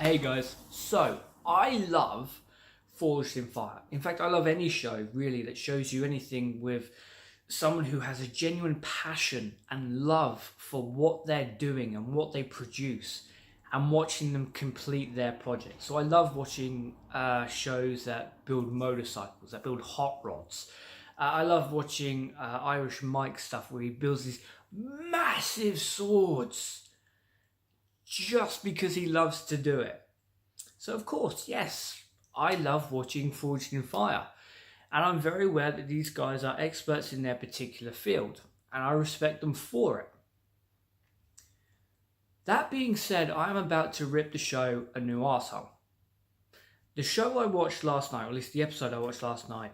Hey guys, so I love Forged in Fire. In fact, I love any show really that shows you anything with someone who has a genuine passion and love for what they're doing and what they produce and watching them complete their project. So I love watching shows that build motorcycles, that build hot rods. I love watching Irish Mike stuff where he builds these massive swords just because he loves to do it. So of course, yes, I love watching Forged in Fire. And I'm very aware that these guys are experts in their particular field, and I respect them for it. That being said, I'm about to rip the show a new arsehole. The show I watched last night, or at least the episode I watched last night,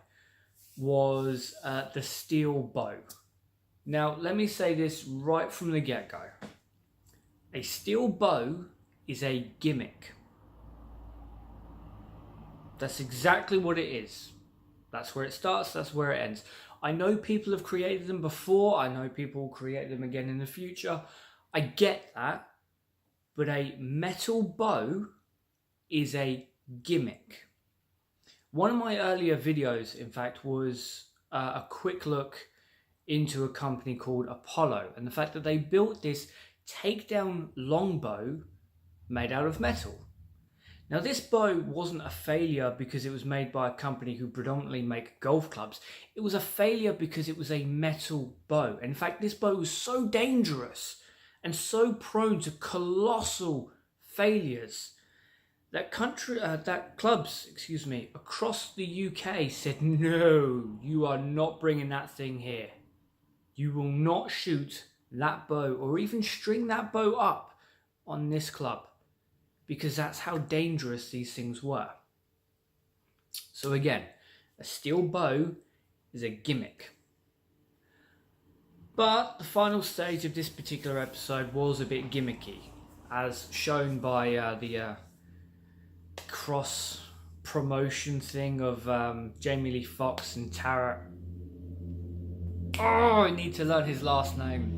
was The Steel Bow. Now, let me say this right from the get-go. A steel bow is a gimmick. That's exactly what it is. That's where it starts, that's where it ends. I know people have created them before, I know people will create them again in the future. I get that. But a metal bow is a gimmick. One of my earlier videos, in fact, was a quick look into a company called Apollo and the fact that they built this takedown longbow made out of metal. Now, this bow wasn't a failure because it was made by a company who predominantly make golf clubs. It was a failure because it was a metal bow. In fact, this bow was so dangerous and so prone to colossal failures that clubs across the UK said, no, you are not bringing that thing here. You will not shoot that bow or even string that bow up on this club, because that's how dangerous these things were. So again, a steel bow is a gimmick. But the final stage of this particular episode was a bit gimmicky, as shown by the cross promotion thing of Jamie Lee Fox and Tara. Oh, I need to learn his last name.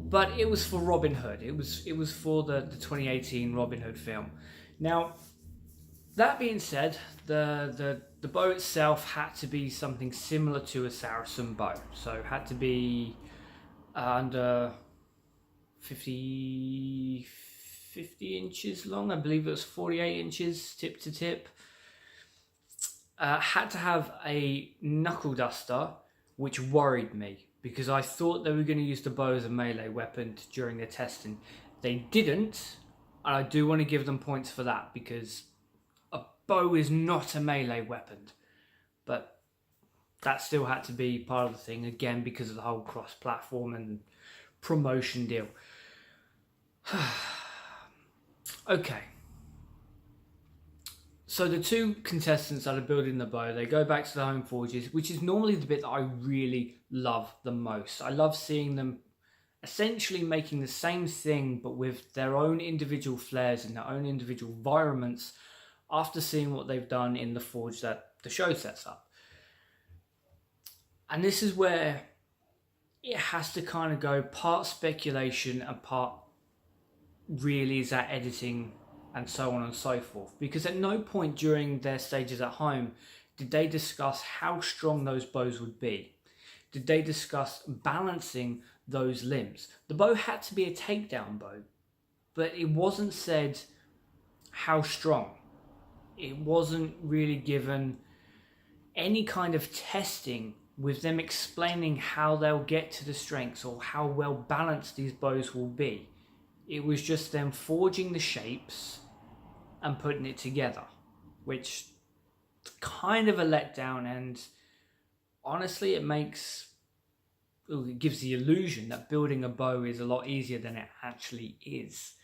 But it was for Robin Hood. It was for the 2018 Robin Hood film. Now, that being said, the bow itself had to be something similar to a Saracen bow. So it had to be under 50 inches long. I believe it was 48 inches tip to tip. Had to have a knuckle duster, which worried me, because I thought they were going to use the bow as a melee weapon during their testing. They didn't, and I do want to give them points for that, because a bow is not a melee weapon. But that still had to be part of the thing, again, because of the whole cross-platform and promotion deal. Okay. So the two contestants that are building the bow, they go back to the home forges, which is normally the bit that I really love the most. I love seeing them essentially making the same thing, but with their own individual flares and their own individual environments after seeing what they've done in the forge that the show sets up. And this is where it has to kind of go part speculation and part really is that editing and so on and so forth, because at no point during their stages at home did they discuss how strong those bows would be. Did they discuss balancing those limbs? The bow had to be a takedown bow, but it wasn't said how strong. It wasn't really given any kind of testing with them explaining how they'll get to the strengths or how well balanced these bows will be. It was just them forging the shapes and putting it together, which kind of a letdown, and honestly it gives the illusion that building a bow is a lot easier than it actually is.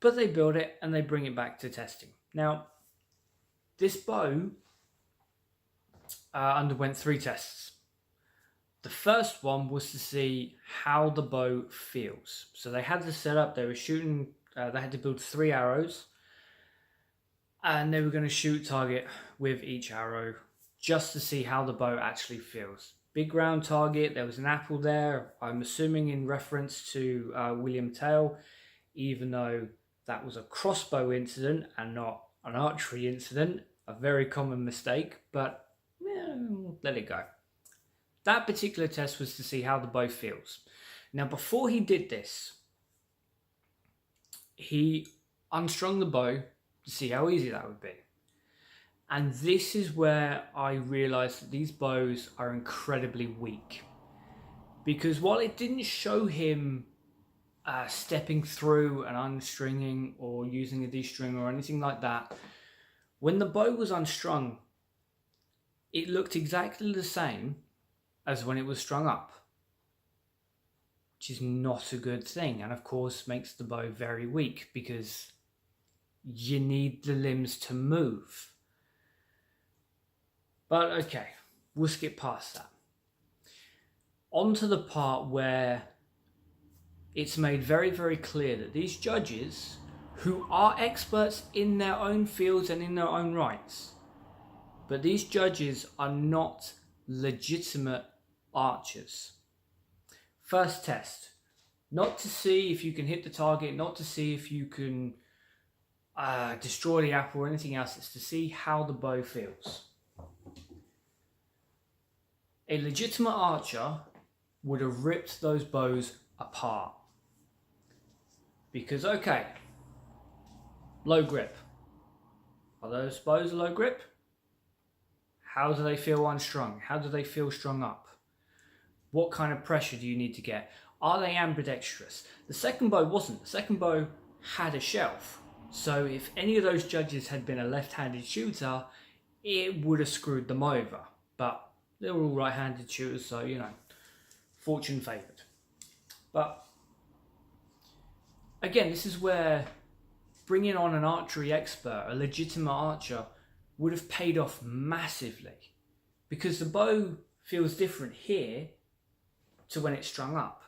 But they build it and they bring it back to testing. Now, this bow underwent 3 tests. The first one was to see how the bow feels. So they had this set up, they were shooting, they had to build 3 arrows, and they were going to shoot target with each arrow just to see how the bow actually feels. Big round target, there was an apple there, I'm assuming in reference to William Tell, even though that was a crossbow incident and not an archery incident. A very common mistake, but let it go. That particular test was to see how the bow feels. Now, before he did this, he unstrung the bow to see how easy that would be. And this is where I realized that these bows are incredibly weak. Because while it didn't show him stepping through and unstringing or using a D-string or anything like that, when the bow was unstrung, it looked exactly the same as when it was strung up, which is not a good thing, and of course makes the bow very weak because you need the limbs to move. But okay, we'll skip past that. On to the part where it's made very, very clear that these judges, who are experts in their own fields and in their own rights, but these judges are not legitimate archers. First test, not to see if you can hit the target, not to see if you can destroy the apple or anything else, it's to see how the bow feels. A legitimate archer would have ripped those bows apart. Because, okay, low grip. Are those bows low grip? How do they feel unstrung? How do they feel strung up? What kind of pressure do you need to get? Are they ambidextrous? The second bow wasn't. The second bow had a shelf. So if any of those judges had been a left-handed shooter, it would have screwed them over. But they were all right-handed shooters, so, you know, fortune favoured. But again, this is where bringing on an archery expert, a legitimate archer, would have paid off massively, because the bow feels different here to when it's strung up,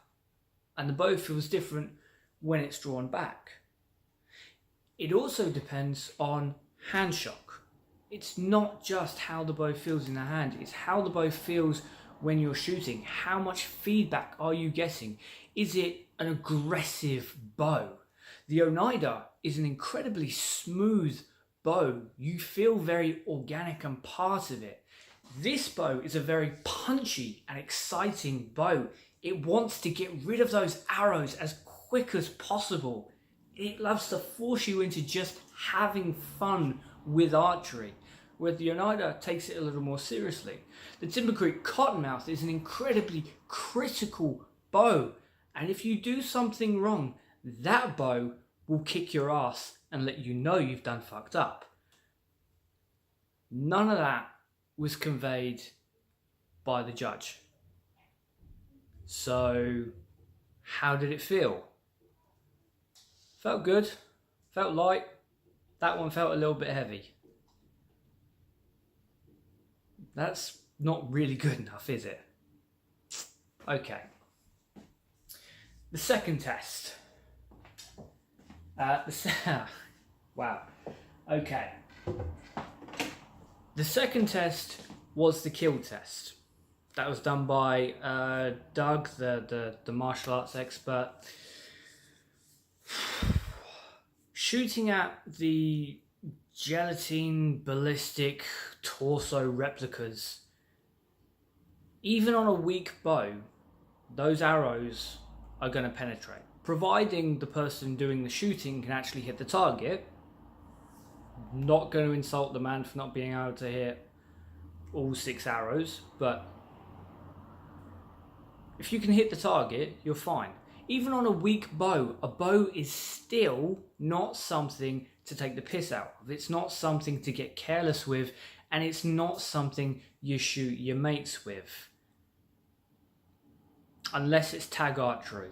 and the bow feels different when it's drawn back. It also depends on hand shock. It's not just how the bow feels in the hand, it's how the bow feels when you're shooting. How much feedback are you getting? Is it an aggressive bow? The Oneida is an incredibly smooth bow. You feel very organic and part of it. This bow is a very punchy and exciting bow. It wants to get rid of those arrows as quick as possible. It loves to force you into just having fun with archery, where the Oneida takes it a little more seriously. The Timber Creek Cottonmouth is an incredibly critical bow, and if you do something wrong, that bow will kick your ass and let you know you've done fucked up. None of that was conveyed by the judge. So, how did it feel? Felt good, felt light. That one felt a little bit heavy. That's not really good enough, is it? Okay. The second test. Wow. Okay. The second test was the kill test. That was done by Doug, the martial arts expert. Shooting at the gelatine ballistic torso replicas, even on a weak bow, those arrows are going to penetrate. Providing the person doing the shooting can actually hit the target. Not going to insult the man for not being able to hit all 6 arrows, but if you can hit the target, you're fine. Even on a weak bow, a bow is still not something to take the piss out of. It's not something to get careless with, and it's not something you shoot your mates with. Unless it's tag archery.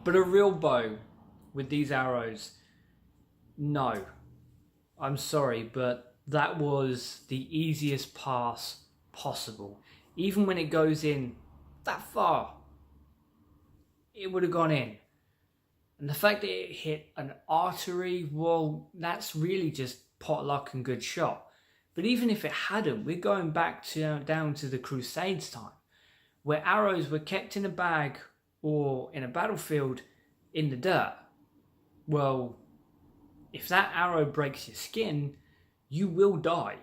But a real bow with these arrows, no. I'm sorry, but that was the easiest pass possible. Even when it goes in that far, it would have gone in. And the fact that it hit an artery, well, that's really just pot luck and good shot. But even if it hadn't, we're going back down to the Crusades time, where arrows were kept in a bag or in a battlefield in the dirt. Well, if that arrow breaks your skin, you will die.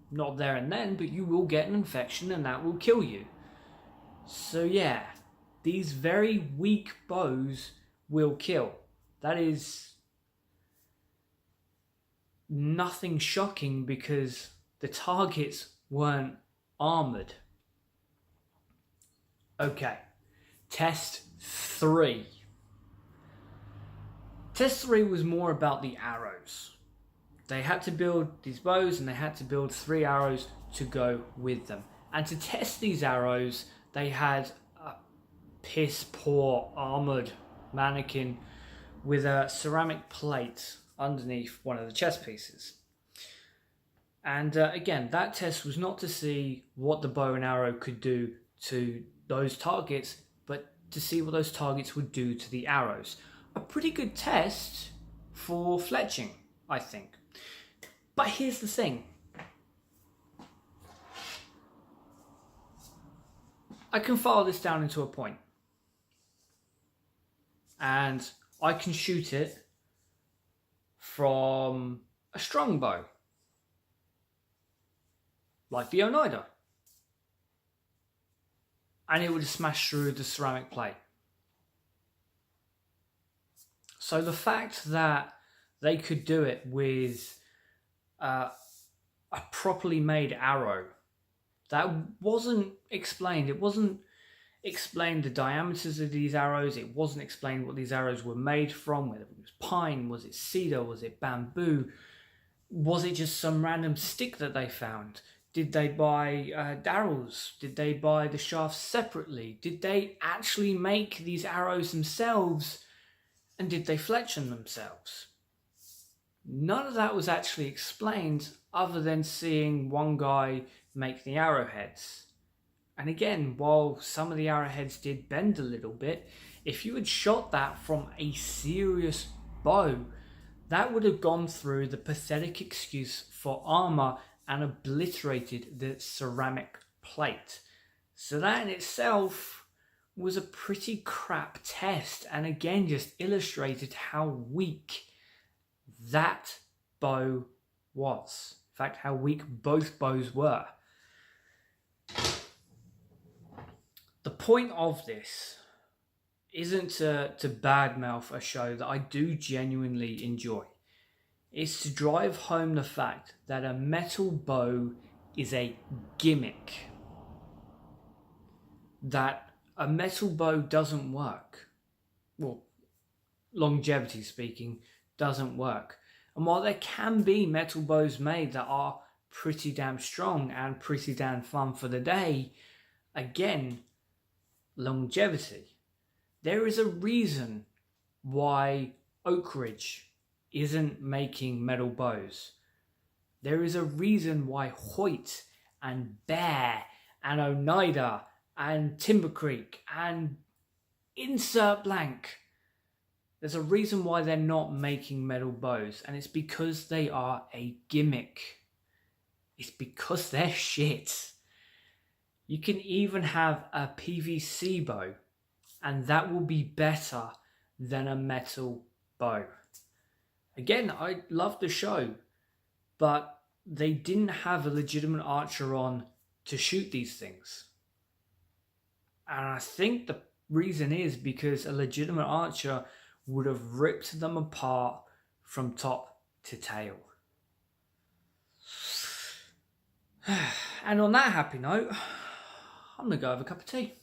Not there and then, but you will get an infection and that will kill you. So yeah, these very weak bows will kill. That is nothing shocking because the targets weren't armoured. Okay, test 3. Test 3 was more about the arrows. They had to build these bows and they had to build 3 arrows to go with them. And to test these arrows, they had a piss poor armoured mannequin with a ceramic plate underneath one of the chest pieces. And again, that test was not to see what the bow and arrow could do to those targets, but to see what those targets would do to the arrows. A pretty good test for fletching, I think. But here's the thing. I can file this down into a point. And I can shoot it from a strong bow. Like the Oneida. And it would smash through the ceramic plate. So the fact that they could do it with a properly made arrow, that wasn't explained. It wasn't explained the diameters of these arrows. It wasn't explained what these arrows were made from, whether it was pine, was it cedar, was it bamboo, was it just some random stick that they found? Did they buy darrels? Did they buy the shafts separately? Did they actually make these arrows themselves? And did they fletch them themselves? None of that was actually explained other than seeing one guy make the arrowheads. And again, while some of the arrowheads did bend a little bit, if you had shot that from a serious bow, that would have gone through the pathetic excuse for armor and obliterated the ceramic plate. So that in itself was a pretty crap test, and again just illustrated how weak that bow was. In fact, how weak both bows were. The point of this isn't to badmouth a show that I do genuinely enjoy. It's to drive home the fact that a metal bow is a gimmick. That a metal bow doesn't work. Well, longevity speaking, doesn't work. And while there can be metal bows made that are pretty damn strong and pretty damn fun for the day, again, longevity. There is a reason why Oak Ridge isn't making metal bows. There is a reason why Hoyt and Bear and Oneida and Timber Creek and insert blank. There's a reason why they're not making metal bows, and it's because they are a gimmick. It's because they're shit. You can even have a PVC bow, and that will be better than a metal bow. Again, I love the show, but they didn't have a legitimate archer on to shoot these things. And I think the reason is because a legitimate archer would have ripped them apart from top to tail. And on that happy note, I'm going to go have a cup of tea.